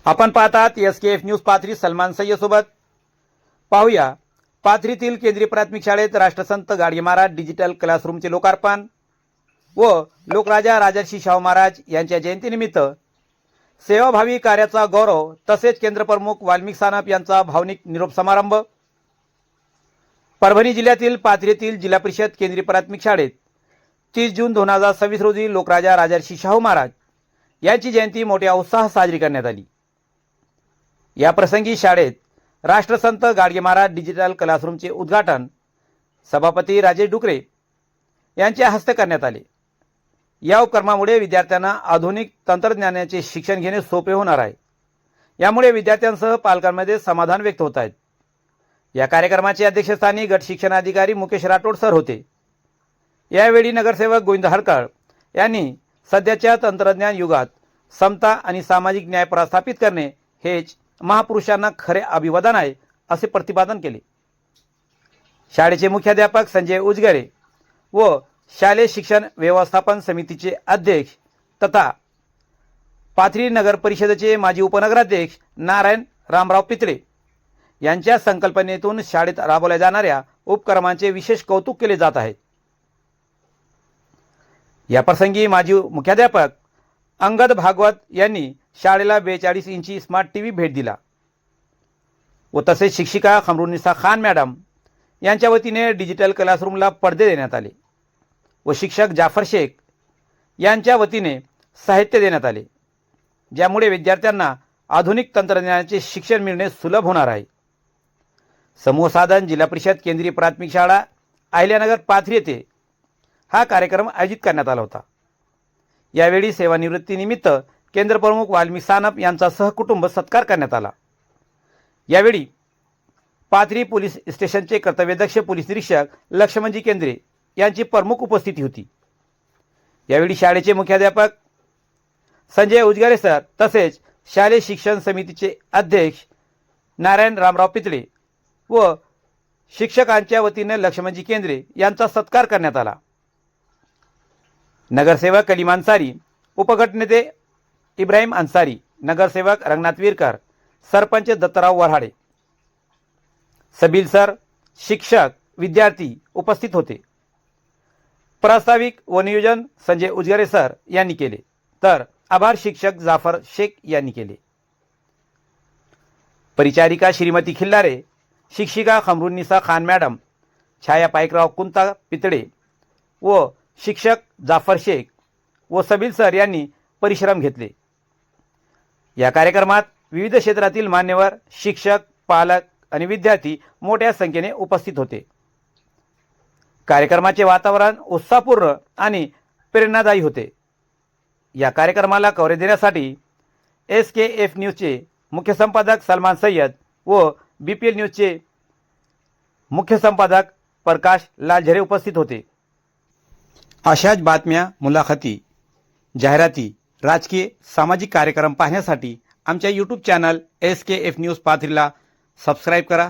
आपण पाहतात SKF news Pathri. Salman Syed सोबत. पाहूया पाथरीतील केंद्रीय प्राथमिक शाळेत राष्ट्रसंत गाडगे महाराज डिजिटल क्लासरूमचे लोकार्पण व लोकराजा राजर्षी शाहू महाराज यांच्या जयंतीनिमित्त सेवाभावी कार्याचा गौरव तसेच केंद्रप्रमुख वाल्मिक सानप यांचा भावनिक निरोप समारंभ. परभणी जिल्ह्यातील पाथरी येथील जिल्हा परिषद केंद्रीय प्राथमिक शाळेत 30 जून 2026 रोजी लोकराजा राजर्षी शाहू महाराज यांची जयंती मोठ्या उत्साहात साजरी करण्यात आली. या प्रसंगी शाळेत राष्ट्रसंत गाडगे महाराज डिजिटल क्लासरूमचे उद्घाटन सभापती राजेश डुकरे यांच्या हस्ते करण्यात आले. या उपक्रमामुळे विद्यार्थ्यांना आधुनिक तंत्रज्ञानाचे शिक्षण घेणे सोपे होणार आहे. यामुळे विद्यार्थ्यांसह पालकांमध्ये समाधान व्यक्त होत आहे. या कार्यक्रमाचे अध्यक्षस्थानी गट शिक्षणाधिकारी मुकेश राठोड सर होते. यावेळी नगरसेवक गोविंद हडकळ यांनी सध्याच्या तंत्रज्ञान युगात समता आणि सामाजिक न्याय प्रस्थापित करणे हेच महापुरुषांना खरे अभिवादन आहे असे प्रतिपादन केले. शाळेचे मुख्याध्यापक संजय उजगरे व शालेय शिक्षण व्यवस्थापन समितीचे अध्यक्ष तथा पाथरी नगर परिषदेचे माजी उपनगराध्यक्ष नारायण रामराव पितळे यांच्या संकल्पनेतून शाळेत राबवल्या जाणाऱ्या उपक्रमांचे विशेष कौतुक केले जात आहे. या प्रसंगी माजी मुख्याध्यापक अंगद भागवत यांनी शाळेला 42 इंची स्मार्ट टीव्ही भेट दिला व तसेच शिक्षिका खमरुन्निसा खान मॅडम यांच्या वतीने डिजिटल क्लासरूमला पडदे देण्यात आले व शिक्षक जाफर शेख यांच्या वतीने साहित्य देण्यात आले, ज्यामुळे विद्यार्थ्यांना आधुनिक तंत्रज्ञानाचे शिक्षण मिळणे सुलभ होणार आहे. समूह साधन जिल्हा परिषद केंद्रीय प्राथमिक शाळा अहिल्यानगर पाथरी येथे हा कार्यक्रम आयोजित करण्यात आला होता. यावेळी सेवानिवृत्तीनिमित्त केंद्रप्रमुख वाल्मिक सानप यांचा सहकुटुंब सत्कार करण्यात आला. यावेळी पाथरी पोलीस स्टेशनचे कर्तव्यदक्ष पोलीस निरीक्षक लक्ष्मणजी केंद्रे यांची प्रमुख उपस्थिती होती. यावेळी शाळेचे मुख्याध्यापक संजय उजगरे सर तसेच शालेय शिक्षण समितीचे अध्यक्ष नारायण रामराव पितळे व शिक्षकांच्या वतीने लक्ष्मणजी केंद्रे यांचा सत्कार करण्यात आला. नगरसेवक कलीम अन्सारी, उपगटनेते इब्राहिम अन्सारी, नगरसेवक रंगनाथ वीरकर, सरपंच दत्तराव वऱ्हाडे, सबील सर, शिक्षक, विद्यार्थी उपस्थित होते. प्रास्ताविक व नियोजन संजय उजगरे सर यांनी केले तर आभार शिक्षक जाफर शेख यांनी केले. परिचारिका श्रीमती खिल्लारे, शिक्षिका खमरुन्निसा खान मॅडम, छाया पायकराव कुंता पितळे व शिक्षक जाफर शेख व सबील सर यांनी परिश्रम घेतले. या कार्यक्रमात विविध क्षेत्रातील मान्यवर, शिक्षक, पालक आणि विद्यार्थी मोठ्या संख्येने उपस्थित होते. कार्यक्रमाचे वातावरण उत्साहपूर्ण आणि प्रेरणादायी होते. या कार्यक्रमाला कव्हरेज देण्यासाठी SKF न्यूजचे मुख्य संपादक सलमान सय्यद व BPL न्यूजचे मुख्य संपादक प्रकाश लालझरे उपस्थित होते. अशाच बातम्या, मुलाखती, जाहिराती, राजकीय, सामाजिक कार्यक्रम पाहण्यासाठी आमच्या YouTube चॅनल SKF न्यूज पाथरीला सबस्क्राईब करा.